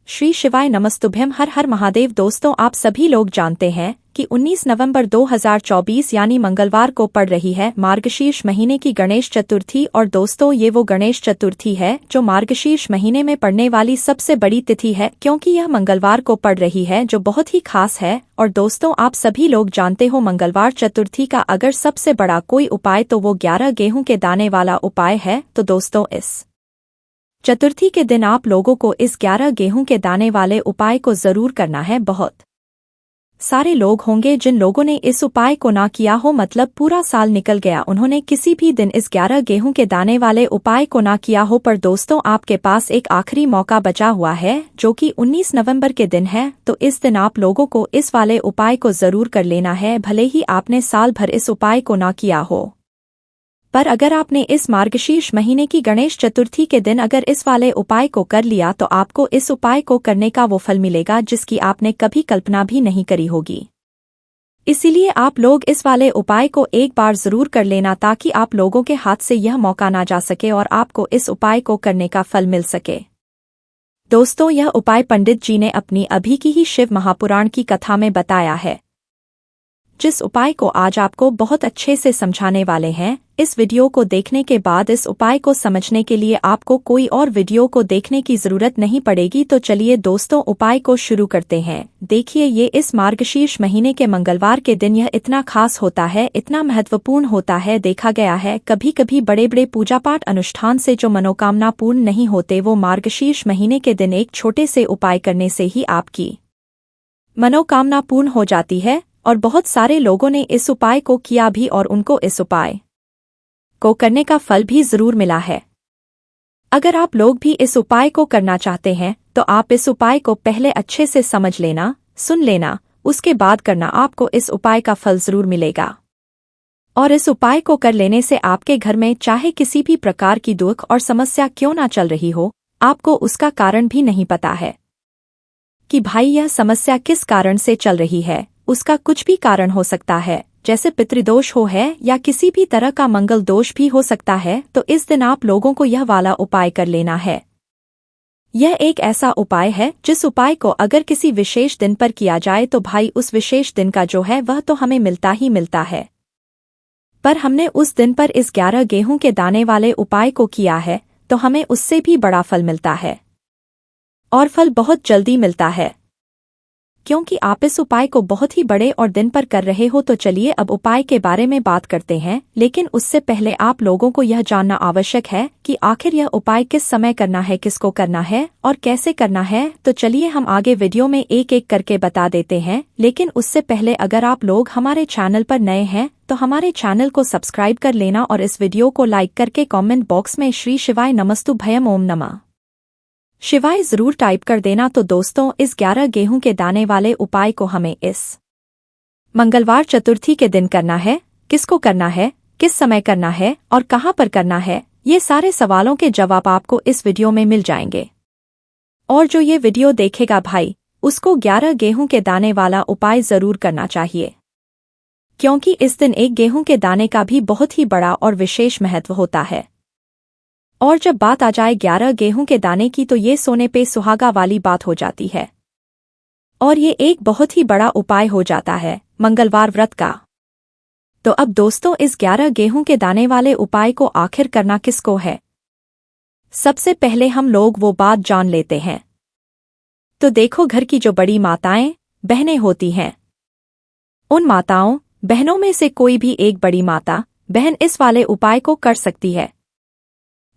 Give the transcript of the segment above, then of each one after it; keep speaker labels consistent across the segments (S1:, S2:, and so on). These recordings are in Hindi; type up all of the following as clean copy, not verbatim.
S1: श्री शिवाय नमस्तुभ्यम। हर हर महादेव। दोस्तों, आप सभी लोग जानते हैं कि 19 नवंबर 2024 यानी मंगलवार को पड़ रही है मार्गशीर्ष महीने की गणेश चतुर्थी। और दोस्तों, ये वो गणेश चतुर्थी है जो मार्गशीर्ष महीने में पड़ने वाली सबसे बड़ी तिथि है, क्योंकि यह मंगलवार को पड़ रही है, जो बहुत ही खास है। और दोस्तों, आप सभी लोग जानते हो मंगलवार चतुर्थी का अगर सबसे बड़ा कोई उपाय तो वो 11 गेहूं के दाने वाला उपाय है। तो दोस्तों, इस चतुर्थी के दिन आप लोगों को इस 11 गेहूं के दाने वाले उपाय को जरूर करना है। बहुत सारे लोग होंगे जिन लोगों ने इस उपाय को ना किया हो, मतलब पूरा साल निकल गया, उन्होंने किसी भी दिन इस 11 गेहूं के दाने वाले उपाय को ना किया हो। पर दोस्तों, आपके पास एक आखिरी मौका बचा हुआ है, जो कि 19 नवंबर के दिन है। तो इस दिन आप लोगों को इस वाले उपाय को जरूर कर लेना है, भले ही आपने साल भर इस उपाय को ना किया हो। पर अगर आपने इस मार्गशीर्ष महीने की गणेश चतुर्थी के दिन अगर इस वाले उपाय को कर लिया तो आपको इस उपाय को करने का वो फल मिलेगा जिसकी आपने कभी कल्पना भी नहीं करी होगी। इसीलिए आप लोग इस वाले उपाय को एक बार जरूर कर लेना, ताकि आप लोगों के हाथ से यह मौका ना जा सके और आपको इस उपाय को करने का फल मिल सके। दोस्तों, यह उपाय पंडित जी ने अपनी अभी की ही शिव महापुराण की कथा में बताया है, जिस उपाय को आज आपको बहुत अच्छे से समझाने वाले हैं। इस वीडियो को देखने के बाद इस उपाय को समझने के लिए आपको कोई और वीडियो को देखने की जरूरत नहीं पड़ेगी। तो चलिए दोस्तों, उपाय को शुरू करते हैं। देखिए, ये इस मार्गशीर्ष महीने के मंगलवार के दिन यह इतना खास होता है, इतना महत्वपूर्ण होता है। देखा गया है कभी कभी बड़े बड़े पूजा पाठ अनुष्ठान से जो मनोकामना पूर्ण नहीं होते, वो मार्गशीर्ष महीने के दिन एक छोटे से उपाय करने से ही आपकी मनोकामना पूर्ण हो जाती है। और बहुत सारे लोगों ने इस उपाय को किया भी और उनको इस उपाय को करने का फल भी जरूर मिला है। अगर आप लोग भी इस उपाय को करना चाहते हैं तो आप इस उपाय को पहले अच्छे से समझ लेना, सुन लेना, उसके बाद करना। आपको इस उपाय का फल जरूर मिलेगा। और इस उपाय को कर लेने से आपके घर में चाहे किसी भी प्रकार की दुख और समस्या क्यों ना चल रही हो, आपको उसका कारण भी नहीं पता है कि भाई यह समस्या किस कारण से चल रही है। उसका कुछ भी कारण हो सकता है, जैसे पितृदोष हो है या किसी भी तरह का मंगल दोष भी हो सकता है। तो इस दिन आप लोगों को यह वाला उपाय कर लेना है। यह एक ऐसा उपाय है जिस उपाय को अगर किसी विशेष दिन पर किया जाए तो भाई उस विशेष दिन का जो है वह तो हमें मिलता ही मिलता है। पर हमने उस दिन पर इस 11 गेहूं के दाने वाले उपाय को किया है तो हमें उससे भी बड़ा फल मिलता है, और फल बहुत जल्दी मिलता है, क्योंकि आप इस उपाय को बहुत ही बड़े और दिन पर कर रहे हो। तो चलिए अब उपाय के बारे में बात करते हैं, लेकिन उससे पहले आप लोगों को यह जानना आवश्यक है कि आखिर यह उपाय किस समय करना है, किसको करना है और कैसे करना है। तो चलिए हम आगे वीडियो में एक एक करके बता देते हैं। लेकिन उससे पहले अगर आप लोग हमारे चैनल पर नए हैं तो हमारे चैनल को सब्सक्राइब कर लेना और इस वीडियो को लाइक करके कॉमेंट बॉक्स में श्री शिवाय नमस्तुभ्यम ओम नमः शिवाय जरूर टाइप कर देना। तो दोस्तों, इस 11 गेहूं के दाने वाले उपाय को हमें इस मंगलवार चतुर्थी के दिन करना है। किसको करना है, किस समय करना है और कहां पर करना है, ये सारे सवालों के जवाब आपको इस वीडियो में मिल जाएंगे। और जो ये वीडियो देखेगा भाई, उसको 11 गेहूं के दाने वाला उपाय जरूर करना चाहिए, क्योंकि इस दिन एक गेहूं के दाने का भी बहुत ही बड़ा और विशेष महत्व होता है। और जब बात आ जाए 11 गेहूं के दाने की तो ये सोने पे सुहागा वाली बात हो जाती है, और ये एक बहुत ही बड़ा उपाय हो जाता है मंगलवार व्रत का। तो अब दोस्तों, इस 11 गेहूं के दाने वाले उपाय को आखिर करना किसको है, सबसे पहले हम लोग वो बात जान लेते हैं। तो देखो, घर की जो बड़ी माताएं बहनें होती हैं, उन माताओं बहनों में से कोई भी एक बड़ी माता बहन इस वाले उपाय को कर सकती है।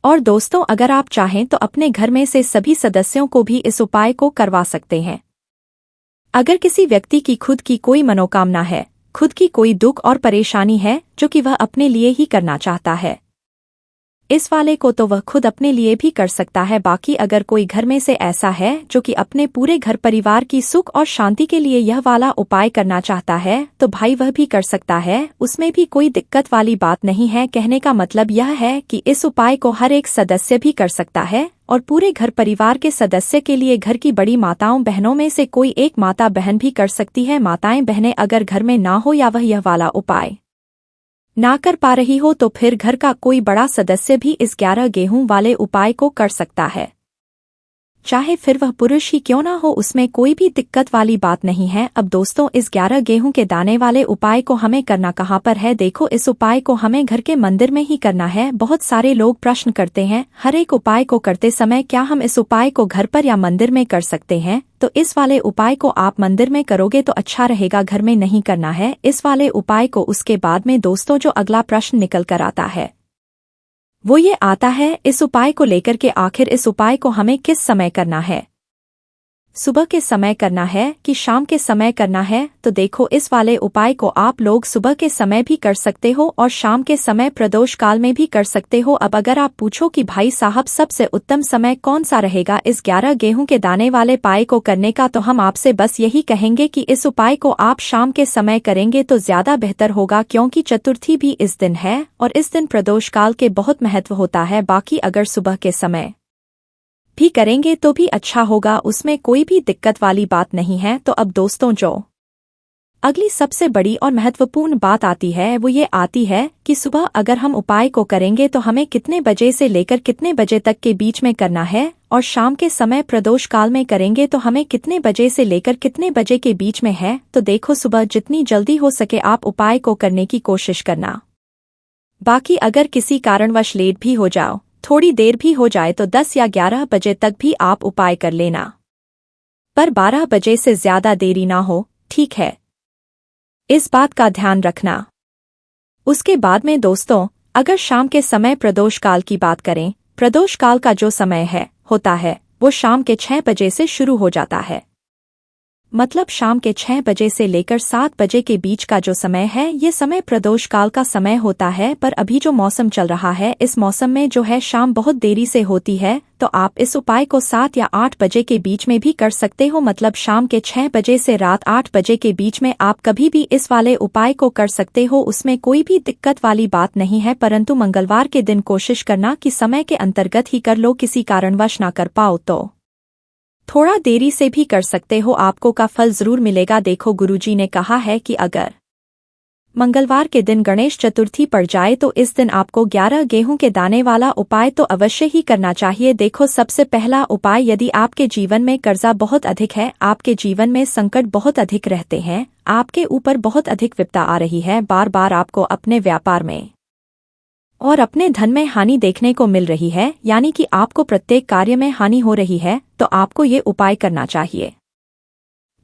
S1: और दोस्तों, अगर आप चाहें तो अपने घर में से सभी सदस्यों को भी इस उपाय को करवा सकते हैं। अगर किसी व्यक्ति की खुद की कोई मनोकामना है, खुद की कोई दुख और परेशानी है जो कि वह अपने लिए ही करना चाहता है, इस वाले को तो वह खुद अपने लिए भी कर सकता है। बाकी अगर कोई घर में से ऐसा है जो कि अपने पूरे घर परिवार की सुख और शांति के लिए यह वाला उपाय करना चाहता है तो भाई वह भी कर सकता है, उसमें भी कोई दिक्कत वाली बात नहीं है। कहने का मतलब यह है कि इस उपाय को हर एक सदस्य भी कर सकता है, और पूरे घर परिवार के सदस्य के लिए घर की बड़ी माताओं बहनों में से कोई एक माता बहन भी कर सकती है। माताएं बहनें अगर घर में ना हो या वह यह वाला उपाय ना कर पा रही हो तो फिर घर का कोई बड़ा सदस्य भी इस 11 गेहूं वाले उपाय को कर सकता है। चाहे फिर वह पुरुष ही क्यों ना हो, उसमें कोई भी दिक्कत वाली बात नहीं है। अब दोस्तों, इस 11 गेहूं के दाने वाले उपाय को हमें करना कहाँ पर है? देखो, इस उपाय को हमें घर के मंदिर में ही करना है। बहुत सारे लोग प्रश्न करते हैं, हर एक उपाय को करते समय क्या हम इस उपाय को घर पर या मंदिर में कर सकते हैं? तो इस वाले उपाय को आप मंदिर में करोगे तो अच्छा रहेगा, घर में नहीं करना है इस वाले उपाय को। उसके बाद में दोस्तों जो अगला प्रश्न निकल कर आता है वो ये आता है, इस उपाय को लेकर के आखिर इस उपाय को हमें किस समय करना है? सुबह के समय करना है कि शाम के समय करना है? तो देखो, इस वाले उपाय को आप लोग सुबह के समय भी कर सकते हो और शाम के समय प्रदोष काल में भी कर सकते हो। अब अगर आप पूछो कि भाई साहब सबसे उत्तम समय कौन सा रहेगा इस 11 गेहूं के दाने वाले उपाय को करने का, तो हम आपसे बस यही कहेंगे कि इस उपाय को आप शाम के समय करेंगे तो ज्यादा बेहतर होगा, क्योंकि चतुर्थी भी इस दिन है और इस दिन प्रदोष काल के बहुत महत्व होता है। बाकी अगर सुबह के समय भी करेंगे तो भी अच्छा होगा, उसमें कोई भी दिक्कत वाली बात नहीं है। तो अब दोस्तों जो अगली सबसे बड़ी और महत्वपूर्ण बात आती है वो ये आती है कि सुबह अगर हम उपाय को करेंगे तो हमें कितने बजे से लेकर कितने बजे तक के बीच में करना है, और शाम के समय प्रदोष काल में करेंगे तो हमें कितने बजे से लेकर कितने बजे के बीच में है। तो देखो, सुबह जितनी जल्दी हो सके आप उपाय को करने की कोशिश करना। बाकी अगर किसी कारणवश लेट भी हो जाओ, थोड़ी देर भी हो जाए, तो 10 या 11 बजे तक भी आप उपाय कर लेना, पर 12 बजे से ज्यादा देरी ना हो, ठीक है? इस बात का ध्यान रखना। उसके बाद में दोस्तों, अगर शाम के समय प्रदोष काल की बात करें, प्रदोष काल का जो समय होता है वो शाम के 6 बजे से शुरू हो जाता है। मतलब शाम के 6 बजे से लेकर 7 बजे के बीच का जो समय है ये समय प्रदोष काल का समय होता है। पर अभी जो मौसम चल रहा है इस मौसम में जो है शाम बहुत देरी से होती है, तो आप इस उपाय को 7 या 8 बजे के बीच में भी कर सकते हो। मतलब शाम के 6 बजे से रात 8 बजे के बीच में आप कभी भी इस वाले उपाय को कर सकते हो, उसमें कोई भी दिक्कत वाली बात नहीं है। परंतु मंगलवार के दिन कोशिश करना कि समय के अंतर्गत ही कर लो, किसी कारणवश ना कर पाओ तो थोड़ा देरी से भी कर सकते हो, आपको का फल जरूर मिलेगा। देखो, गुरुजी ने कहा है कि अगर मंगलवार के दिन गणेश चतुर्थी पड़ जाए तो इस दिन आपको 11 गेहूं के दाने वाला उपाय तो अवश्य ही करना चाहिए। देखो, सबसे पहला उपाय, यदि आपके जीवन में कर्जा बहुत अधिक है, आपके जीवन में संकट बहुत अधिक रहते हैं, आपके ऊपर बहुत अधिक विपदा आ रही है, बार बार आपको अपने व्यापार में और अपने धन में हानि देखने को मिल रही है, यानी कि आपको प्रत्येक कार्य में हानि हो रही है, तो आपको ये उपाय करना चाहिए।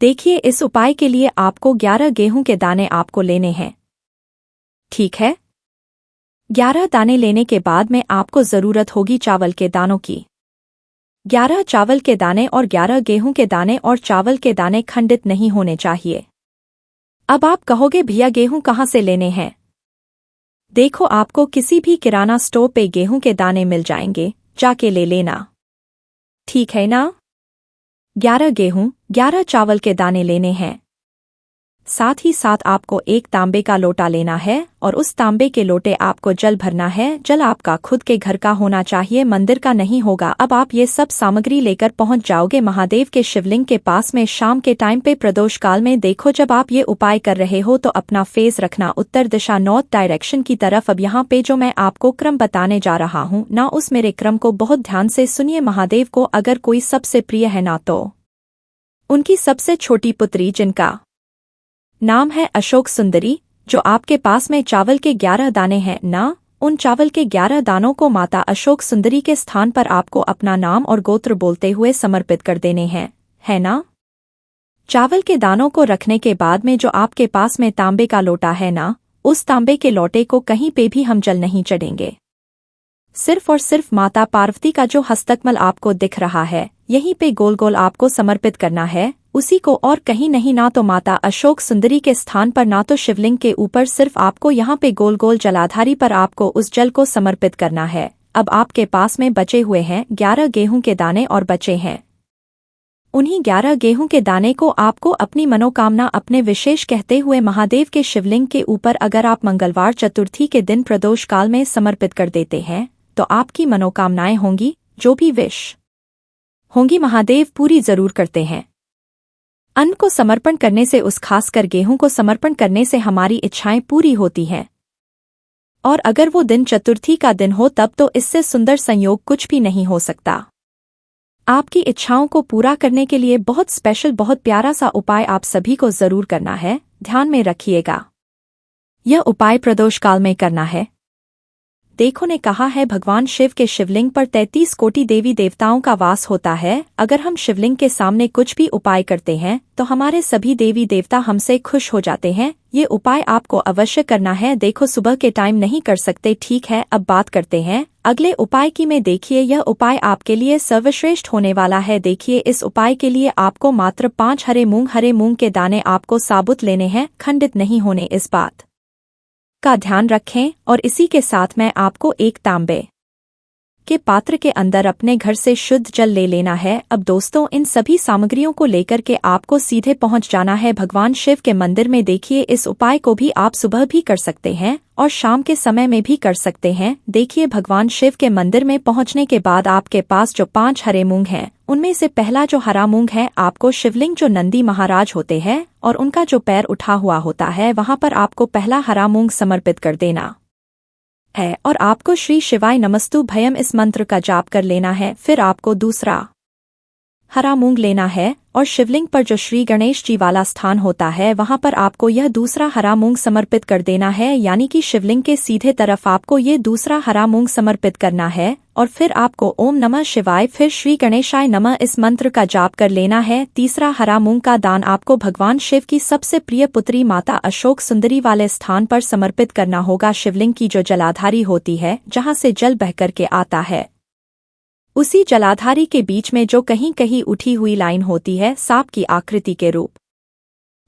S1: देखिए, इस उपाय के लिए आपको 11 गेहूं के दाने आपको लेने हैं, ठीक है? 11 दाने लेने के बाद में आपको जरूरत होगी चावल के दानों की। 11 चावल के दाने और 11 गेहूं के दाने, और चावल के दाने खंडित नहीं होने चाहिए। अब आप कहोगे भैया गेहूं कहाँ से लेने हैं? देखो, आपको किसी भी किराना स्टोर पे गेहूं के दाने मिल जाएंगे, जाके ले लेना, ठीक है ना? 11 गेहूं 11 चावल के दाने लेने हैं। साथ ही साथ आपको एक तांबे का लोटा लेना है और उस तांबे के लोटे आपको जल भरना है। जल आपका खुद के घर का होना चाहिए, मंदिर का नहीं होगा। अब आप ये सब सामग्री लेकर पहुंच जाओगे महादेव के शिवलिंग के पास में शाम के टाइम पे प्रदोष काल में। देखो, जब आप ये उपाय कर रहे हो तो अपना फेस रखना उत्तर दिशा, नॉर्थ डायरेक्शन की तरफ। अब यहाँ पे जो मैं आपको क्रम बताने जा रहा हूँ ना, उस मेरे क्रम को बहुत ध्यान से सुनिए। महादेव को अगर कोई सबसे प्रिय है ना, तो उनकी सबसे छोटी पुत्री जिनका नाम है अशोक सुंदरी, जो आपके पास में चावल के 11 दाने हैं ना, उन चावल के 11 दानों को माता अशोक सुंदरी के स्थान पर आपको अपना नाम और गोत्र बोलते हुए समर्पित कर देने हैं, है ना? चावल के दानों को रखने के बाद में जो आपके पास में तांबे का लोटा है ना, उस तांबे के लोटे को कहीं पे भी हम जल नहीं चढ़ेंगे। सिर्फ और सिर्फ माता पार्वती का जो हस्तकमल आपको दिख रहा है, यहीं पे गोल गोल आपको समर्पित करना है, उसी को, और कहीं नहीं। ना तो माता अशोक सुंदरी के स्थान पर, ना तो शिवलिंग के ऊपर, सिर्फ आपको यहाँ पे गोल गोल जलाधारी पर आपको उस जल को समर्पित करना है। अब आपके पास में बचे हुए हैं 11 गेहूं के दाने और बचे हैं उन्हीं 11 गेहूं के दाने को आपको अपनी मनोकामना अपने विशेष कहते हुए महादेव के शिवलिंग के ऊपर अगर आप मंगलवार चतुर्थी के दिन प्रदोष काल में समर्पित कर देते हैं तो आपकी मनोकामनाएं होंगी, जो भी विश होंगी महादेव पूरी जरूर करते हैं। अन्न को समर्पण करने से, उस खासकर गेहूं को समर्पण करने से हमारी इच्छाएं पूरी होती हैं। और अगर वो दिन चतुर्थी का दिन हो तब तो इससे सुंदर संयोग कुछ भी नहीं हो सकता। आपकी इच्छाओं को पूरा करने के लिए बहुत स्पेशल बहुत प्यारा सा उपाय आप सभी को जरूर करना है, ध्यान में रखिएगा। यह उपाय प्रदोष काल में करना है। देखो ने कहा है भगवान शिव के शिवलिंग पर 33 कोटि देवी देवताओं का वास होता है। अगर हम शिवलिंग के सामने कुछ भी उपाय करते हैं तो हमारे सभी देवी देवता हमसे खुश हो जाते हैं। ये उपाय आपको अवश्य करना है। देखो सुबह के टाइम नहीं कर सकते, ठीक है। अब बात करते हैं अगले उपाय की में। देखिए यह उपाय आपके लिए सर्वश्रेष्ठ होने वाला है। देखिए इस उपाय के लिए आपको मात्र 5 हरे मूंग के दाने आपको साबुत लेने हैं, खंडित नहीं होने। इस बात का ध्यान रखें। और इसी के साथ मैं आपको एक तांबे के पात्र के अंदर अपने घर से शुद्ध जल ले लेना है। अब दोस्तों इन सभी सामग्रियों को लेकर के आपको सीधे पहुंच जाना है भगवान शिव के मंदिर में। देखिए इस उपाय को भी आप सुबह भी कर सकते हैं और शाम के समय में भी कर सकते हैं। देखिए भगवान शिव के मंदिर में पहुंचने के बाद आपके पास जो 5 हरे मूंग हैं, उनमें से पहला जो हरा मूंग है आपको शिवलिंग जो नंदी महाराज होते हैं और उनका जो पैर उठा हुआ होता है वहां पर आपको पहला हरा मूंग समर्पित कर देना है। और आपको श्री शिवाय नमस्तु भयम इस मंत्र का जाप कर लेना है। फिर आपको दूसरा हरा मूंग लेना है और शिवलिंग पर जो श्री गणेश जी वाला स्थान होता है वहां पर आपको यह दूसरा हरा मूंग समर्पित कर देना है। यानी कि शिवलिंग के सीधे तरफ आपको ये दूसरा हरा मूंग समर्पित करना है। और फिर आपको ओम नमः शिवाय फिर श्री गणेशाय नमः इस मंत्र का जाप कर लेना है। तीसरा हरा मूंग का दान आपको भगवान शिव की सबसे प्रिय पुत्री माता अशोक सुंदरी वाले स्थान पर समर्पित करना होगा। शिवलिंग की जो जलाधारी होती है जहां से जल बह करके आता है, उसी जलाधारी के बीच में जो कहीं कहीं उठी हुई लाइन होती है सांप की आकृति के रूप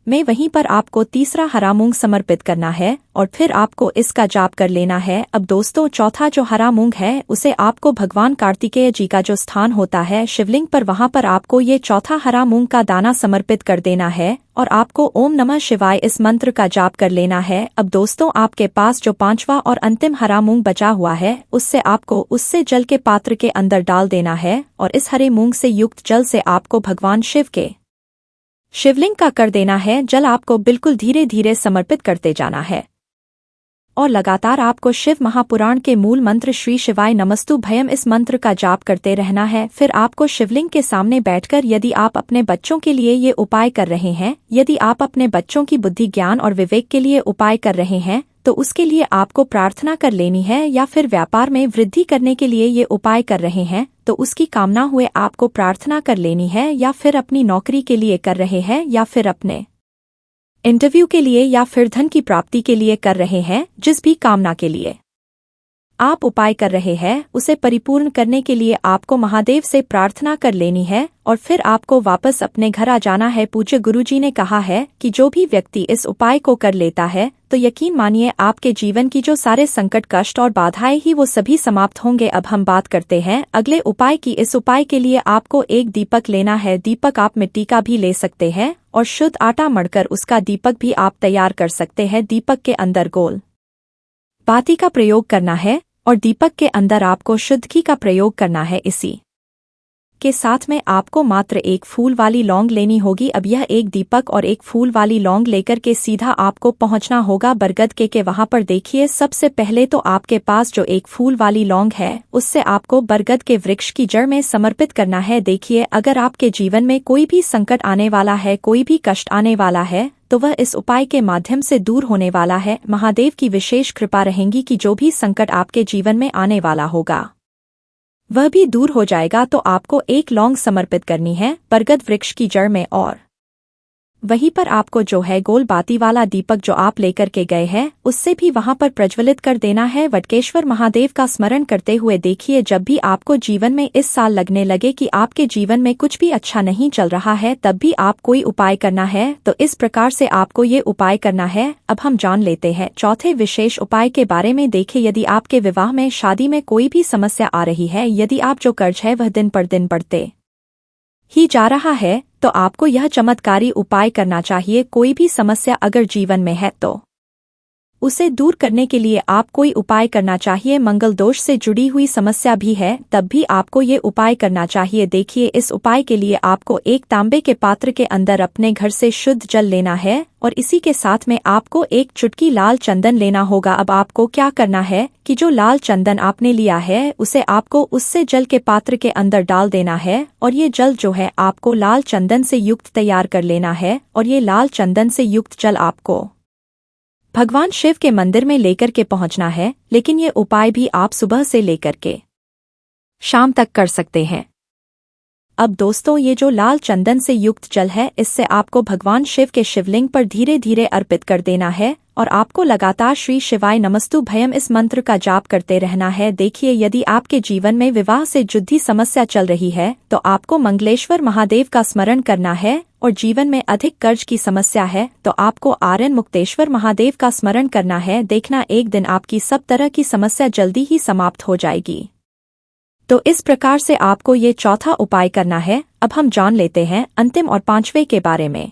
S1: में, वहीं पर आपको तीसरा हरा मूंग समर्पित करना है और फिर आपको इसका जाप कर लेना है। अब दोस्तों चौथा जो हरा मूंग है उसे आपको भगवान कार्तिकेय जी का जो स्थान होता है शिवलिंग पर, वहां पर आपको ये चौथा हरा मूंग का दाना समर्पित कर देना है और आपको ओम नमः शिवाय इस मंत्र का जाप कर लेना है। अब दोस्तों आपके पास जो 5वां और अंतिम हरा मूंग बचा हुआ है उससे आपको उससे जल के पात्र के अंदर डाल देना है और इस हरे मूंग से युक्त जल से आपको भगवान शिव के शिवलिंग का कर देना है। जल आपको बिल्कुल धीरे धीरे समर्पित करते जाना है और लगातार आपको शिव महापुराण के मूल मंत्र श्री शिवाय नमस्तु भयम इस मंत्र का जाप करते रहना है। फिर आपको शिवलिंग के सामने बैठकर यदि आप अपने बच्चों के लिए ये उपाय कर रहे हैं, यदि आप अपने बच्चों की बुद्धि ज्ञान और विवेक के लिए उपाय कर रहे हैं तो उसके लिए आपको प्रार्थना कर लेनी है। या फिर व्यापार में वृद्धि करने के लिए ये उपाय कर रहे हैं तो उसकी कामना हुए आपको प्रार्थना कर लेनी है। या फिर अपनी नौकरी के लिए कर रहे हैं या फिर अपने इंटरव्यू के लिए या फिर धन की प्राप्ति के लिए कर रहे हैं, जिस भी कामना के लिए आप उपाय कर रहे हैं उसे परिपूर्ण करने के लिए आपको महादेव से प्रार्थना कर लेनी है और फिर आपको वापस अपने घर आ जाना है। पूज्य गुरुजी ने कहा है कि जो भी व्यक्ति इस उपाय को कर लेता है तो यकीन मानिए आपके जीवन की जो सारे संकट कष्ट और बाधाएं ही वो सभी समाप्त होंगे। अब हम बात करते हैं अगले उपाय की। इस उपाय के लिए आपको एक दीपक लेना है। दीपक आप मिट्टी का भी ले सकते हैं और शुद्ध आटा मढ़कर उसका दीपक भी आप तैयार कर सकते हैं। दीपक के अंदर गोल बाती का प्रयोग करना है और दीपक के अंदर आपको शुद्ध घी का प्रयोग करना है। इसी के साथ में आपको मात्र एक फूल वाली लौंग लेनी होगी। अब यह एक दीपक और एक फूल वाली लौंग लेकर के सीधा आपको पहुंचना होगा बरगद के वहां पर। देखिए सबसे पहले तो आपके पास जो एक फूल वाली लौंग है उससे आपको बरगद के वृक्ष की जड़ में समर्पित करना है। देखिए अगर आपके जीवन में कोई भी संकट आने वाला है, कोई भी कष्ट आने वाला है तो वह इस उपाय के माध्यम से दूर होने वाला है। महादेव की विशेष कृपा रहेगी कि जो भी संकट आपके जीवन में आने वाला होगा वह भी दूर हो जाएगा। तो आपको एक लौंग समर्पित करनी है बरगद वृक्ष की जड़ में और वहीं पर आपको जो है गोल बाती वाला दीपक जो आप लेकर के गए हैं उससे भी वहां पर प्रज्वलित कर देना है वटकेश्वर महादेव का स्मरण करते हुए। देखिए जब भी आपको जीवन में इस साल लगने लगे कि आपके जीवन में कुछ भी अच्छा नहीं चल रहा है तब भी आप कोई उपाय करना है तो इस प्रकार से आपको ये उपाय करना है। अब हम जान लेते हैं चौथे विशेष उपाय के बारे में। देखिए यदि आपके विवाह में शादी में कोई भी समस्या आ रही है, यदि आप जो कर्ज है वह दिन पर दिन बढ़ते ही जा रहा है तो आपको यह चमत्कारी उपाय करना चाहिए। कोई भी समस्या अगर जीवन में है तो उसे दूर करने के लिए आप कोई उपाय करना चाहिए। मंगल दोष से जुड़ी हुई समस्या भी है तब भी आपको ये उपाय करना चाहिए। देखिए, इस उपाय के लिए आपको एक तांबे के पात्र के अंदर अपने घर से शुद्ध जल लेना है और इसी के साथ में आपको एक चुटकी लाल चंदन लेना होगा। अब आपको क्या करना है कि जो लाल चंदन आपने लिया है उसे आपको उससे जल के पात्र के अंदर डाल देना है और ये जल जो है आपको लाल चंदन से युक्त तैयार कर लेना है और ये लाल चंदन से युक्त जल आपको भगवान शिव के मंदिर में लेकर के पहुंचना है। लेकिन ये उपाय भी आप सुबह से लेकर के शाम तक कर सकते हैं। अब दोस्तों, ये जो लाल चंदन से युक्त जल है इससे आपको भगवान शिव के शिवलिंग पर धीरे धीरे अर्पित कर देना है और आपको लगातार श्री शिवाय नमस्तुभ्यम इस मंत्र का जाप करते रहना है। देखिए, यदि आपके जीवन में विवाह से जुड़ी समस्या चल रही है तो आपको मंगलेश्वर महादेव का स्मरण करना है और जीवन में अधिक कर्ज की समस्या है तो आपको आर्यन मुक्तेश्वर महादेव का स्मरण करना है। देखना, एक दिन आपकी सब तरह की समस्या जल्दी ही समाप्त हो जाएगी। तो इस प्रकार से आपको ये चौथा उपाय करना है। अब हम जान लेते हैं अंतिम और पांचवें के बारे में।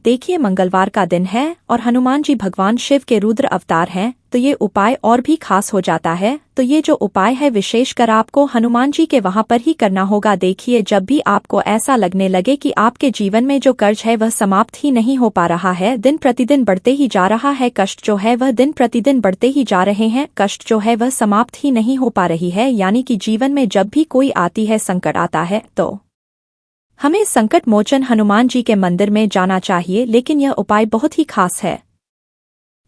S1: देखिए, मंगलवार का दिन है और हनुमान जी भगवान शिव के रुद्र अवतार हैं तो ये उपाय और भी खास हो जाता है। तो ये जो उपाय है विशेषकर आपको हनुमान जी के वहां पर ही करना होगा। देखिए, जब भी आपको ऐसा लगने लगे कि आपके जीवन में जो कर्ज है वह समाप्त ही नहीं हो पा रहा है, दिन प्रतिदिन बढ़ते ही जा रहा है, कष्ट जो है वह दिन प्रतिदिन बढ़ते ही जा रहे हैं, कष्ट जो है वह समाप्त ही नहीं हो पा रही है, यानी कि जीवन में जब भी कोई आती है संकट आता है तो हमें संकट मोचन हनुमान जी के मंदिर में जाना चाहिए। लेकिन यह उपाय बहुत ही खास है।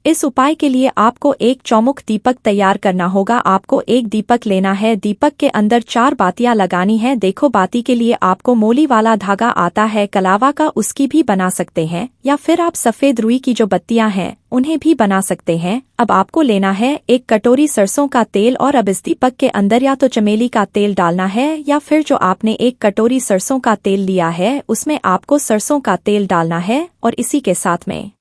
S1: इस उपाय के लिए आपको एक चौमुख दीपक तैयार करना होगा। आपको एक दीपक लेना है, दीपक के अंदर 4 बातियां लगानी है। देखो, बाती के लिए आपको मोली वाला धागा आता है, कलावा का, उसकी भी बना सकते हैं या फिर आप सफेद रुई की जो बत्तियां हैं उन्हें भी बना सकते हैं। अब आपको लेना है एक कटोरी सरसों का तेल और अब इस दीपक के अंदर या तो चमेली का तेल डालना है या फिर जो आपने एक कटोरी सरसों का तेल लिया है उसमें आपको सरसों का तेल डालना है और इसी के साथ में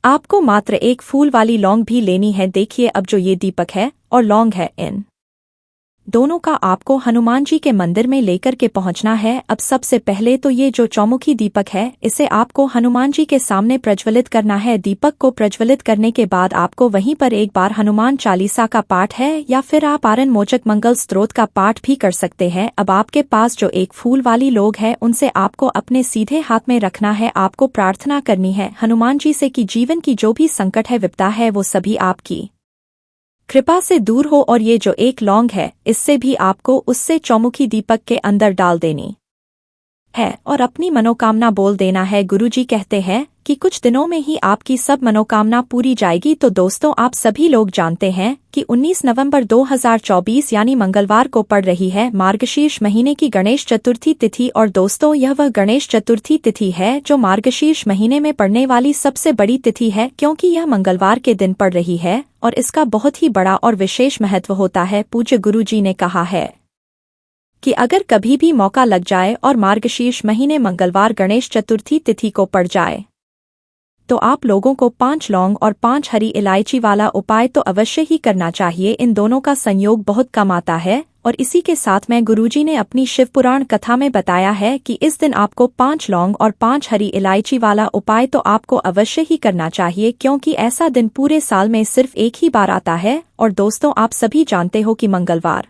S1: आपको मात्र एक फूल वाली लौंग भी लेनी है। देखिए, अब जो ये दीपक है और लौंग है, इन दोनों का आपको हनुमान जी के मंदिर में लेकर के पहुंचना है। अब सबसे पहले तो ये जो चौमुखी दीपक है इसे आपको हनुमान जी के सामने प्रज्वलित करना है। दीपक को प्रज्वलित करने के बाद आपको वहीं पर एक बार हनुमान चालीसा का पाठ है या फिर आप आर्यन मोचक मंगल स्तोत्र का पाठ भी कर सकते हैं। अब आपके पास जो एक फूल वाली लोग है उनसे आपको अपने सीधे हाथ में रखना है। आपको प्रार्थना करनी है हनुमान जी से कि जीवन की जो भी संकट है, विपदा है, वो सभी आपकी कृपा से दूर हो और ये जो एक लौंग है इससे भी आपको उससे चौमुखी दीपक के अंदर डाल देनी है और अपनी मनोकामना बोल देना है। गुरुजी कहते हैं कि कुछ दिनों में ही आपकी सब मनोकामना पूरी जाएगी। तो दोस्तों, आप सभी लोग जानते हैं कि 19 नवंबर 2024 यानी मंगलवार को पड़ रही है मार्गशीर्ष महीने की गणेश चतुर्थी तिथि। और दोस्तों, यह वह गणेश चतुर्थी तिथि है जो मार्गशीर्ष महीने में पड़ने वाली सबसे बड़ी तिथि है, क्योंकि यह मंगलवार के दिन पड़ रही है और इसका बहुत ही बड़ा और विशेष महत्व होता है। पूज्य गुरुजी ने कहा है कि अगर कभी भी मौका लग जाए और मार्गशीर्ष महीने मंगलवार गणेश चतुर्थी तिथि को पड़ जाए तो आप लोगों को 5 लौंग और 5 हरी इलायची वाला उपाय तो अवश्य ही करना चाहिए। इन दोनों का संयोग बहुत कम आता है और इसी के साथ में गुरुजी ने अपनी शिवपुराण कथा में बताया है कि इस दिन आपको 5 लौंग और 5 हरी इलायची वाला उपाय तो आपको अवश्य ही करना चाहिए, क्योंकि ऐसा दिन पूरे साल में सिर्फ एक ही बार आता है। और दोस्तों, आप सभी जानते हो कि मंगलवार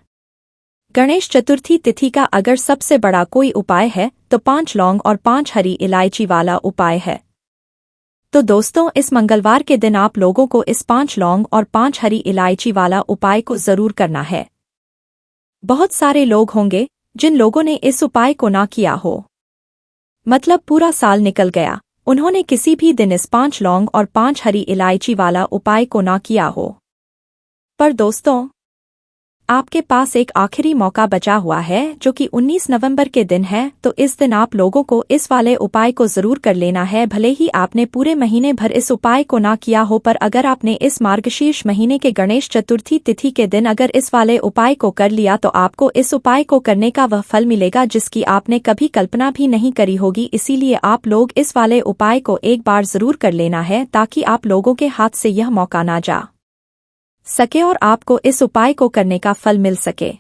S1: गणेश चतुर्थी तिथि का अगर सबसे बड़ा कोई उपाय है तो 5 लौंग और 5 हरी इलायची वाला उपाय है। तो दोस्तों, इस मंगलवार के दिन आप लोगों को इस 5 लौंग और 5 हरी इलायची वाला उपाय को जरूर करना है। बहुत सारे लोग होंगे जिन लोगों ने इस उपाय को ना किया हो, मतलब पूरा साल निकल गया, उन्होंने किसी भी दिन इस 5 लौंग और 5 हरी इलायची वाला उपाय को ना किया हो। पर दोस्तों, आपके पास एक आखिरी मौका बचा हुआ है जो कि 19 नवंबर के दिन है। तो इस दिन आप लोगों को इस वाले उपाय को जरूर कर लेना है। भले ही आपने पूरे महीने भर इस उपाय को ना किया हो, पर अगर आपने इस मार्गशीर्ष महीने के गणेश चतुर्थी तिथि के दिन अगर इस वाले उपाय को कर लिया तो आपको इस उपाय को करने का वह फल मिलेगा जिसकी आपने कभी कल्पना भी नहीं करी होगी। इसीलिए आप लोग इस वाले उपाय को एक बार जरूर कर लेना है ताकि आप लोगों के हाथ से यह मौका ना जा सके और आपको इस उपाय को करने का फल मिल सके।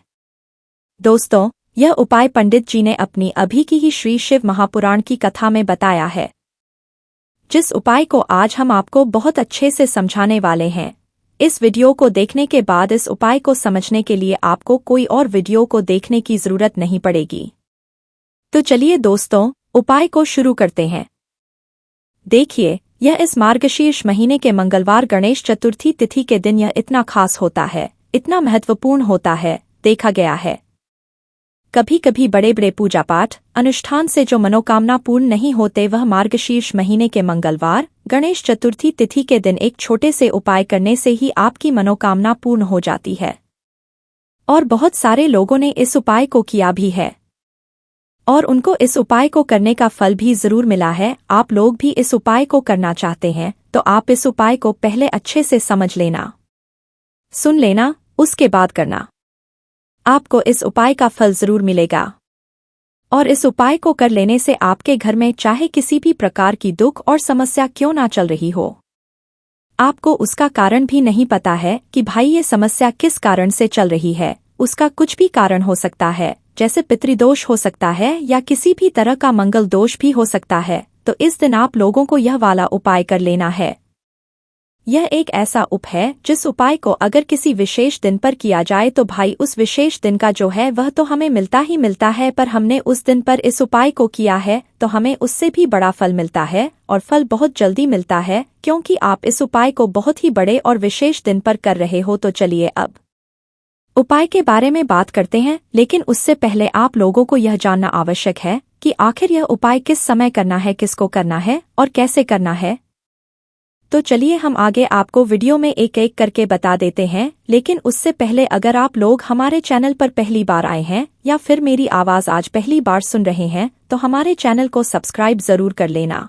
S1: दोस्तों, यह उपाय पंडित जी ने अपनी अभी की ही श्री शिव महापुराण की कथा में बताया है। जिस उपाय को आज हम आपको बहुत अच्छे से समझाने वाले हैं। इस वीडियो को देखने के बाद इस उपाय को समझने के लिए आपको कोई और वीडियो को देखने की जरूरत नहीं पड़ेगी। तो चलिए दोस्तों, उपाय को शुरू करते हैं। देखिए, यह इस मार्गशीर्ष महीने के मंगलवार गणेश चतुर्थी तिथि के दिन यह इतना खास होता है, इतना महत्वपूर्ण होता है। देखा गया है कभी कभी बड़े बड़े पूजा पाठ अनुष्ठान से जो मनोकामना पूर्ण नहीं होते, वह मार्गशीर्ष महीने के मंगलवार गणेश चतुर्थी तिथि के दिन एक छोटे से उपाय करने से ही आपकी मनोकामना पूर्ण हो जाती है। और बहुत सारे लोगों ने इस उपाय को किया भी है और उनको इस उपाय को करने का फल भी जरूर मिला है। आप लोग भी इस उपाय को करना चाहते हैं तो आप इस उपाय को पहले अच्छे से समझ लेना, सुन लेना, उसके बाद करना। आपको इस उपाय का फल जरूर मिलेगा और इस उपाय को कर लेने से आपके घर में चाहे किसी भी प्रकार की दुख और समस्या क्यों ना चल रही हो, आपको उसका कारण भी नहीं पता है कि भाई ये समस्या किस कारण से चल रही है। उसका कुछ भी कारण हो सकता है, जैसे पितृदोष हो सकता है या किसी भी तरह का मंगल दोष भी हो सकता है। तो इस दिन आप लोगों को यह वाला उपाय कर लेना है। यह एक ऐसा उप है जिस उपाय को अगर किसी विशेष दिन पर किया जाए तो भाई उस विशेष दिन का जो है वह तो हमें मिलता ही मिलता है, पर हमने उस दिन पर इस उपाय को किया है तो हमें उससे भी बड़ा फल मिलता है और फल बहुत जल्दी मिलता है, क्योंकि आप इस उपाय को बहुत ही बड़े और विशेष दिन पर कर रहे हो। तो चलिए अब उपाय के बारे में बात करते हैं, लेकिन उससे पहले आप लोगों को यह जानना आवश्यक है कि आखिर यह उपाय किस समय करना है, किसको करना है और कैसे करना है। तो चलिए हम आगे आपको वीडियो में एक एक करके बता देते हैं, लेकिन उससे पहले अगर आप लोग हमारे चैनल पर पहली बार आए हैं या फिर मेरी आवाज़ आज पहली बार सुन रहे हैं तो हमारे चैनल को सब्सक्राइब जरूर कर लेना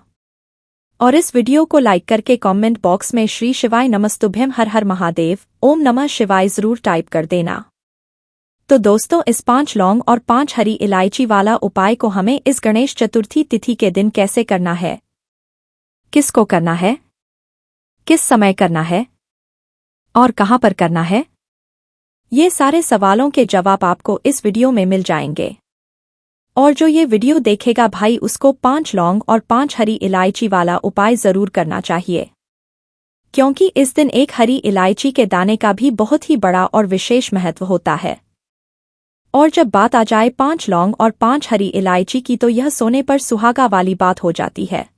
S1: और इस वीडियो को लाइक करके कमेंट बॉक्स में श्री शिवाय नमस्तुभ्यम हर हर महादेव ओम नमः शिवाय जरूर टाइप कर देना। तो दोस्तों, इस 5 लौंग और 5 हरी इलायची वाला उपाय को हमें इस गणेश चतुर्थी तिथि के दिन कैसे करना है, किसको करना है, किस समय करना है और कहां पर करना है, ये सारे सवालों के जवाब आपको इस वीडियो में मिल जाएंगे। और जो ये वीडियो देखेगा भाई उसको 5 लौंग और 5 हरी इलायची वाला उपाय जरूर करना चाहिए, क्योंकि इस दिन एक हरी इलायची के दाने का भी बहुत ही बड़ा और विशेष महत्व होता है। और जब बात आ जाए 5 लौंग और 5 हरी इलायची की तो यह सोने पर सुहागा वाली बात हो जाती है।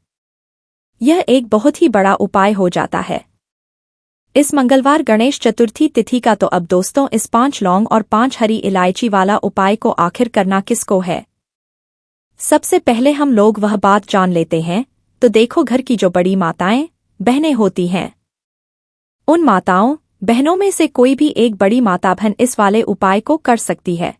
S1: यह एक बहुत ही बड़ा उपाय हो जाता है इस मंगलवार गणेश चतुर्थी तिथि का। तो अब दोस्तों, इस 5 लौंग और 5 हरी इलायची वाला उपाय को आखिर करना किसको है, सबसे पहले हम लोग वह बात जान लेते हैं। तो देखो, घर की जो बड़ी माताएं बहनें होती हैं, उन माताओं बहनों में से कोई भी एक बड़ी माता बहन इस वाले उपाय को कर सकती है।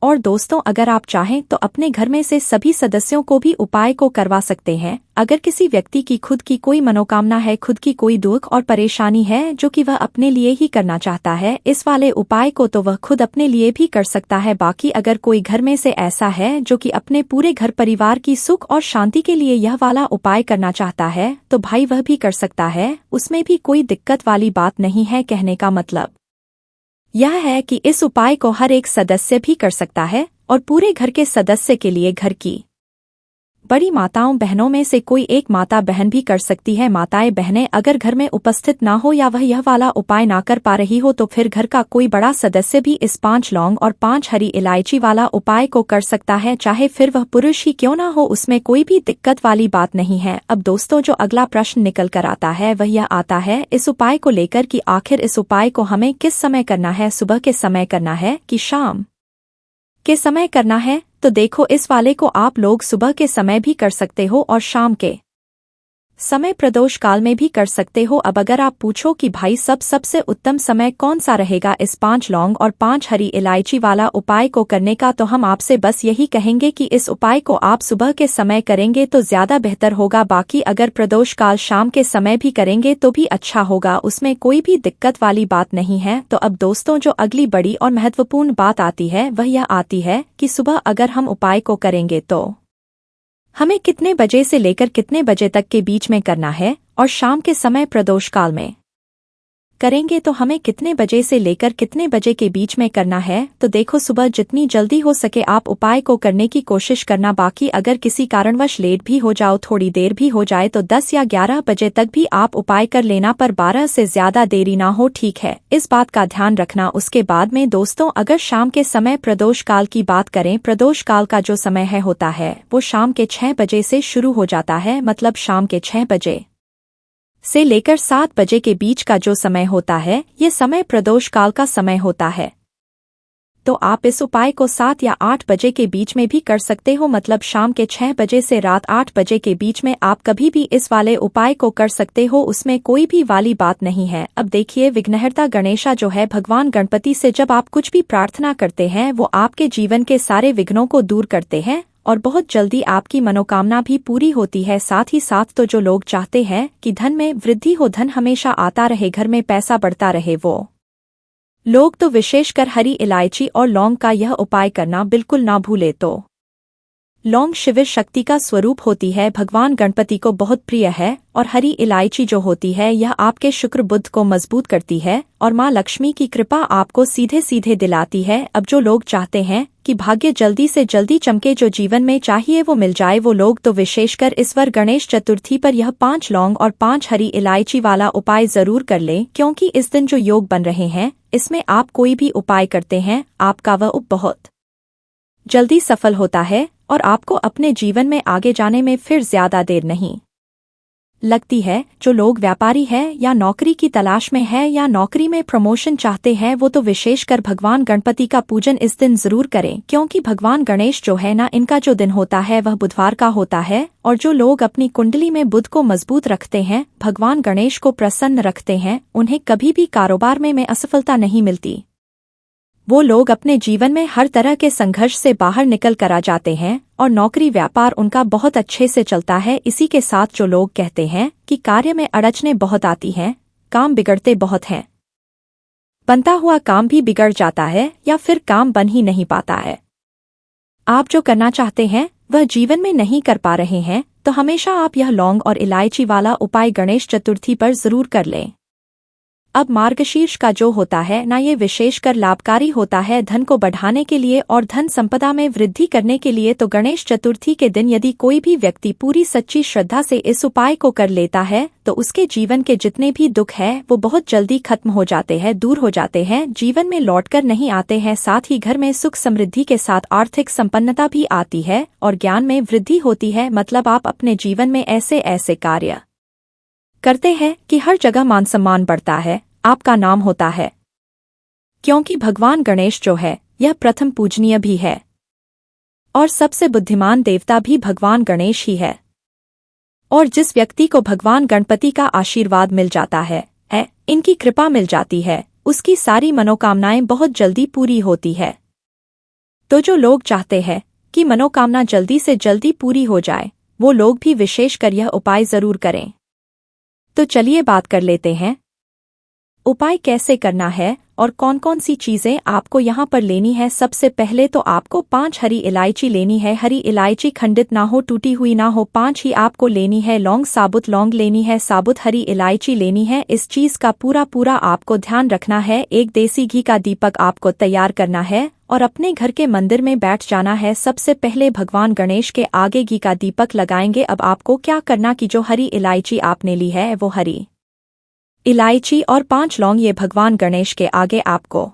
S1: और दोस्तों, अगर आप चाहें तो अपने घर में से सभी सदस्यों को भी उपाय को करवा सकते हैं। अगर किसी व्यक्ति की खुद की कोई मनोकामना है, खुद की कोई दुख और परेशानी है जो कि वह अपने लिए ही करना चाहता है इस वाले उपाय को, तो वह खुद अपने लिए भी कर सकता है। बाकी अगर कोई घर में से ऐसा है जो कि अपने पूरे घर परिवार की सुख और शांति के लिए यह वाला उपाय करना चाहता है तो भाई वह भी कर सकता है, उसमें भी कोई दिक्कत वाली बात नहीं है। कहने का मतलब यह है कि इस उपाय को हर एक सदस्य भी कर सकता है और पूरे घर के सदस्य के लिए घर की बड़ी माताओं बहनों में से कोई एक माता बहन भी कर सकती है। माताएं बहनें अगर घर में उपस्थित ना हो या वह यह वाला उपाय ना कर पा रही हो तो फिर घर का कोई बड़ा सदस्य भी इस 5 लौंग और 5 हरी इलायची वाला उपाय को कर सकता है, चाहे फिर वह पुरुष ही क्यों ना हो, उसमें कोई भी दिक्कत वाली बात नहीं है। अब दोस्तों, जो अगला प्रश्न निकल कर आता है वह यह आता है इस उपाय को लेकर कि आखिर इस उपाय को हमें किस समय करना है, सुबह के समय करना है कि शाम के समय करना है। तो देखो, इस वाले को आप लोग सुबह के समय भी कर सकते हो और शाम के समय प्रदोष काल में भी कर सकते हो। अब अगर आप पूछो कि भाई सबसे उत्तम समय कौन सा रहेगा इस 5 लौंग और 5 हरी इलायची वाला उपाय को करने का, तो हम आपसे बस यही कहेंगे कि इस उपाय को आप सुबह के समय करेंगे तो ज्यादा बेहतर होगा। बाकी अगर प्रदोष काल शाम के समय भी करेंगे तो भी अच्छा होगा, उसमें कोई भी दिक्कत वाली बात नहीं है। तो अब दोस्तों, जो अगली बड़ी और महत्वपूर्ण बात आती है वह यह आती है कि सुबह अगर हम उपाय को करेंगे तो हमें कितने बजे से लेकर कितने बजे तक के बीच में करना है और शाम के समय प्रदोष काल में करेंगे तो हमें कितने बजे से लेकर कितने बजे के बीच में करना है? तो देखो, सुबह जितनी जल्दी हो सके आप उपाय को करने की कोशिश करना। बाकी अगर किसी कारणवश लेट भी हो जाओ, थोड़ी देर भी हो जाए, तो 10 या 11 बजे तक भी आप उपाय कर लेना, पर 12 से ज्यादा देरी ना हो, ठीक है? इस बात का ध्यान रखना। उसके बाद में दोस्तों, अगर शाम के समय प्रदोष काल की बात करें, प्रदोष काल का जो समय होता है वो शाम के 6 बजे से शुरू हो जाता है। मतलब शाम के 6 बजे से लेकर 7 बजे के बीच का जो समय होता है, ये समय प्रदोष काल का समय होता है। तो आप इस उपाय को 7 या 8 बजे के बीच में भी कर सकते हो। मतलब शाम के 6 बजे से रात 8 बजे के बीच में आप कभी भी इस वाले उपाय को कर सकते हो, उसमें कोई भी वाली बात नहीं है। अब देखिए, विघ्नहर्ता गणेशा जो है, भगवान गणपति से जब आप कुछ भी प्रार्थना करते हैं, वो आपके जीवन के सारे विघ्नों को दूर करते हैं और बहुत जल्दी आपकी मनोकामना भी पूरी होती है। साथ ही साथ तो जो लोग चाहते हैं कि धन में वृद्धि हो, धन हमेशा आता रहे, घर में पैसा बढ़ता रहे, वो लोग तो विशेषकर हरी इलायची और लौंग का यह उपाय करना बिल्कुल ना भूले। तो लौंग शिव शक्ति का स्वरूप होती है, भगवान गणपति को बहुत प्रिय है, और हरी इलायची जो होती है यह आपके शुक्र बुध को मजबूत करती है और माँ लक्ष्मी की कृपा आपको सीधे सीधे दिलाती है। अब जो लोग चाहते हैं कि भाग्य जल्दी से जल्दी चमके, जो जीवन में चाहिए वो मिल जाए, वो लोग तो विशेषकर इस बार गणेश चतुर्थी पर यह 5 लौंग और 5 हरी इलायची वाला उपाय जरूर कर लें, क्योंकि इस दिन जो योग बन रहे हैं इसमें आप कोई भी उपाय करते हैं, आपका वह उपाय बहुत जल्दी सफल होता है और आपको अपने जीवन में आगे जाने में फिर ज्यादा देर नहीं लगती है। जो लोग व्यापारी है या नौकरी की तलाश में है या नौकरी में प्रमोशन चाहते हैं, वो तो विशेषकर भगवान गणपति का पूजन इस दिन जरूर करें, क्योंकि भगवान गणेश जो है ना, इनका जो दिन होता है वह बुधवार का होता है। और जो लोग अपनी कुंडली में बुध को मजबूत रखते हैं, भगवान गणेश को प्रसन्न रखते हैं, उन्हें कभी भी कारोबार में असफलता नहीं मिलती। वो लोग अपने जीवन में हर तरह के संघर्ष से बाहर निकल कर आ जाते हैं और नौकरी व्यापार उनका बहुत अच्छे से चलता है। इसी के साथ जो लोग कहते हैं कि कार्य में अड़चनें बहुत आती हैं, काम बिगड़ते बहुत हैं, बनता हुआ काम भी बिगड़ जाता है या फिर काम बन ही नहीं पाता है, आप जो करना चाहते हैं वह जीवन में नहीं कर पा रहे हैं, तो हमेशा आप यह लौंग और इलायची वाला उपाय गणेश चतुर्थी पर जरूर कर लें। अब मार्गशीर्ष का जो होता है ना, ये विशेषकर लाभकारी होता है धन को बढ़ाने के लिए और धन संपदा में वृद्धि करने के लिए। तो गणेश चतुर्थी के दिन यदि कोई भी व्यक्ति पूरी सच्ची श्रद्धा से इस उपाय को कर लेता है, तो उसके जीवन के जितने भी दुख है वो बहुत जल्दी खत्म हो जाते हैं, दूर हो जाते हैं, जीवन में लौटकर नहीं आते हैं। साथ ही घर में सुख समृद्धि के साथ आर्थिक संपन्नता भी आती है और ज्ञान में वृद्धि होती है। मतलब आप अपने जीवन में ऐसे ऐसे कार्य करते हैं कि हर जगह मान सम्मान बढ़ता है, आपका नाम होता है, क्योंकि भगवान गणेश जो है यह प्रथम पूजनीय भी है और सबसे बुद्धिमान देवता भी भगवान गणेश ही है। और जिस व्यक्ति को भगवान गणपति का आशीर्वाद मिल जाता है, इनकी कृपा मिल जाती है, उसकी सारी मनोकामनाएं बहुत जल्दी पूरी होती है। तो जो लोग चाहते हैं कि मनोकामना जल्दी से जल्दी पूरी हो जाए, वो लोग भी विशेषकर यह उपाय जरूर करें। तो चलिए बात कर लेते हैं उपाय कैसे करना है और कौन कौन सी चीजें आपको यहाँ पर लेनी है। सबसे पहले तो आपको 5 हरी इलायची लेनी है। हरी इलायची खंडित ना हो, टूटी हुई ना हो, 5 ही आपको लेनी है। लौंग, साबुत लौंग लेनी है, साबुत हरी इलायची लेनी है। इस चीज का पूरा आपको ध्यान रखना है। एक देसी घी का दीपक आपको तैयार करना है और अपने घर के मंदिर में बैठ जाना है। सबसे पहले भगवान गणेश के आगे घी का दीपक लगाएंगे। अब आपको क्या करना कि जो हरी इलायची आपने ली है, वो हरी इलायची और 5 लौंग ये भगवान गणेश के आगे आपको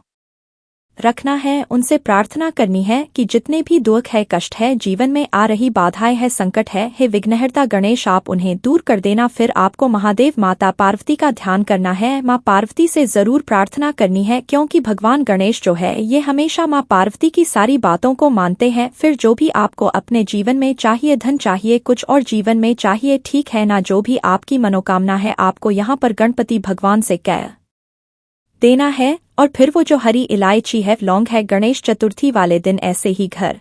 S1: रखना है। उनसे प्रार्थना करनी है कि जितने भी दुख है, कष्ट है, जीवन में आ रही बाधाएं है, संकट है, हे विघ्नहर्ता गणेश आप उन्हें दूर कर देना। फिर आपको महादेव माता पार्वती का ध्यान करना है। माँ पार्वती से जरूर प्रार्थना करनी है, क्योंकि भगवान गणेश जो है ये हमेशा माँ पार्वती की सारी बातों को मानते हैं। फिर जो भी आपको अपने जीवन में चाहिए, धन चाहिए, कुछ और जीवन में चाहिए, ठीक है ना, जो भी आपकी मनोकामना है, आपको यहाँ पर गणपति भगवान से कह देना है। और फिर वो जो हरी इलायची है, लौंग है, गणेश चतुर्थी वाले दिन ऐसे ही घर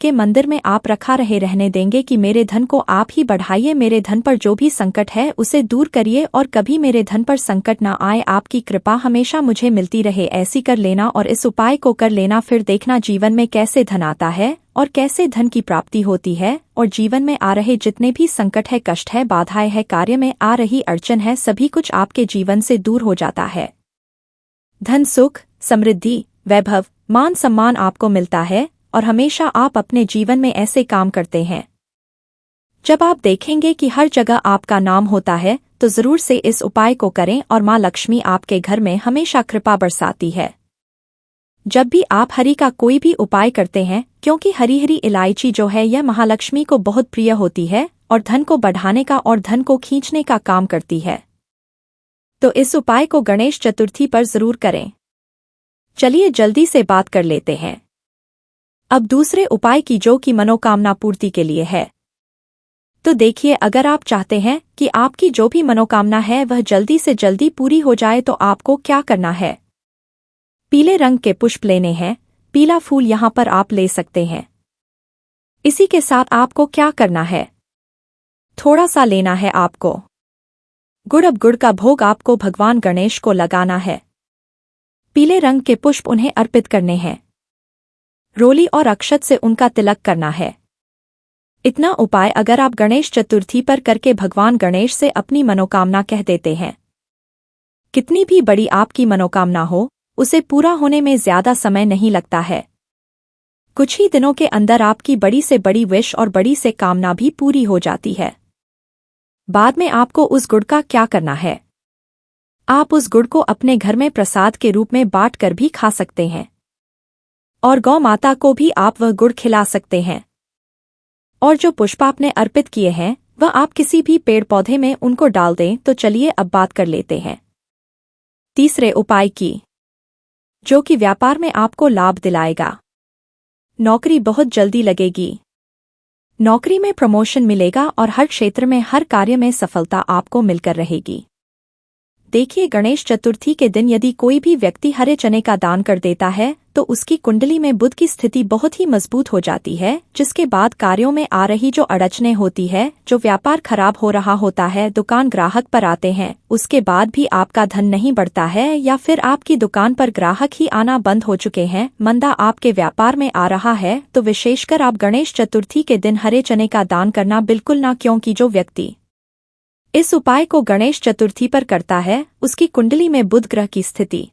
S1: कि मंदिर में आप रखा रहने देंगे कि मेरे धन को आप ही बढ़ाइए, मेरे धन पर जो भी संकट है उसे दूर करिए और कभी मेरे धन पर संकट न आए, आपकी कृपा हमेशा मुझे मिलती रहे, ऐसी कर लेना और इस उपाय को कर लेना। फिर देखना जीवन में कैसे धन आता है और कैसे धन की प्राप्ति होती है, और जीवन में आ रहे जितने भी संकट है, कष्ट है, बाधाएं है, कार्य में आ रही अड़चन है, सभी कुछ आपके जीवन से दूर हो जाता है। धन, सुख, समृद्धि, वैभव, मान सम्मान आपको मिलता है और हमेशा आप अपने जीवन में ऐसे काम करते हैं। जब आप देखेंगे कि हर जगह आपका नाम होता है तो जरूर से इस उपाय को करें और माँ लक्ष्मी आपके घर में हमेशा कृपा बरसाती है। जब भी आप हरी का कोई भी उपाय करते हैं, क्योंकि हरी हरी इलायची जो है यह महालक्ष्मी को बहुत प्रिय होती है और धन को बढ़ाने का और धन को खींचने का काम करती है, तो इस उपाय को गणेश चतुर्थी पर जरूर करें। चलिए जल्दी से बात कर लेते हैं अब दूसरे उपाय की, जो कि मनोकामना पूर्ति के लिए है। तो देखिए, अगर आप चाहते हैं कि आपकी जो भी मनोकामना है वह जल्दी से जल्दी पूरी हो जाए तो आपको क्या करना है, पीले रंग के पुष्प लेने हैं, पीला फूल यहां पर आप ले सकते हैं। इसी के साथ आपको क्या करना है, थोड़ा सा लेना है आपको गुड़। अब गुड़ का भोग आपको भगवान गणेश को लगाना है, पीले रंग के पुष्प उन्हें अर्पित करने हैं, रोली और अक्षत से उनका तिलक करना है। इतना उपाय अगर आप गणेश चतुर्थी पर करके भगवान गणेश से अपनी मनोकामना कह देते हैं, कितनी भी बड़ी आपकी मनोकामना हो, उसे पूरा होने में ज्यादा समय नहीं लगता है। कुछ ही दिनों के अंदर आपकी बड़ी से बड़ी विश और बड़ी से कामना भी पूरी हो जाती है। बाद में आपको उस गुड़ का क्या करना है, आप उस गुड़ को अपने घर में प्रसाद के रूप में बांट कर भी खा सकते हैं और गौ माता को भी आप वह गुड़ खिला सकते हैं। और जो पुष्प आपने अर्पित किए हैं वह आप किसी भी पेड़ पौधे में उनको डाल दें। तो चलिए अब बात कर लेते हैं तीसरे उपाय की, जो कि व्यापार में आपको लाभ दिलाएगा। नौकरी बहुत जल्दी लगेगी, नौकरी में प्रमोशन मिलेगा और हर क्षेत्र में हर कार्य में सफलता आपको मिलकर रहेगी। देखिए, गणेश चतुर्थी के दिन यदि कोई भी व्यक्ति हरे चने का दान कर देता है तो उसकी कुंडली में बुध की स्थिति बहुत ही मजबूत हो जाती है, जिसके बाद कार्यों में आ रही जो अड़चनें होती है, जो व्यापार खराब हो रहा होता है, दुकान ग्राहक पर आते हैं, उसके बाद भी आपका धन नहीं बढ़ता है या फिर आपकी दुकान पर ग्राहक ही आना बंद हो चुके हैं, मंदा आपके व्यापार में आ रहा है, तो विशेषकर आप गणेश चतुर्थी के दिन हरे चने का दान करना बिल्कुल ना, क्योंकि जो व्यक्ति इस उपाय को गणेश चतुर्थी पर करता है उसकी कुंडली में बुध ग्रह की स्थिति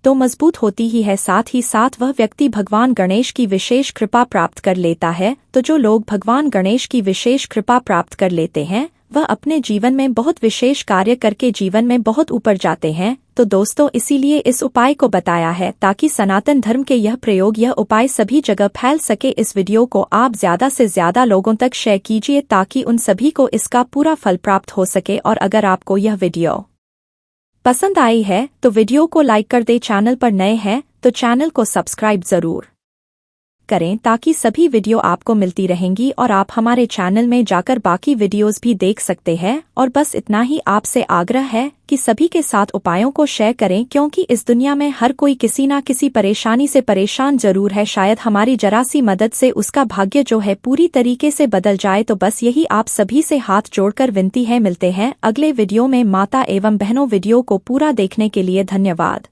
S1: तो मजबूत होती ही है, साथ ही साथ वह व्यक्ति भगवान गणेश की विशेष कृपा प्राप्त कर लेता है। तो जो लोग भगवान गणेश की विशेष कृपा प्राप्त कर लेते हैं वह अपने जीवन में बहुत विशेष कार्य करके जीवन में बहुत ऊपर जाते हैं। तो दोस्तों, इसीलिए इस उपाय को बताया है ताकि सनातन धर्म के यह उपाय सभी जगह फैल सके। इस वीडियो को आप ज्यादा से ज्यादा लोगों तक शेयर कीजिए ताकि उन सभी को इसका पूरा फल प्राप्त हो सके। और अगर आपको यह वीडियो पसंद आई है तो वीडियो को लाइक कर दे, चैनल पर नए हैं तो चैनल को सब्सक्राइब जरूर करें ताकि सभी वीडियो आपको मिलती रहेंगी और आप हमारे चैनल में जाकर बाकी वीडियोस भी देख सकते हैं। और बस इतना ही आपसे आग्रह है कि सभी के साथ उपायों को शेयर करें, क्योंकि इस दुनिया में हर कोई किसी ना किसी परेशानी से परेशान जरूर है। शायद हमारी जरा सी मदद से उसका भाग्य जो है पूरी तरीके से बदल जाए। तो बस यही आप सभी से हाथ जोड़कर विनती है। मिलते हैं अगले वीडियो में। माता एवं बहनों, वीडियो को पूरा देखने के लिए धन्यवाद।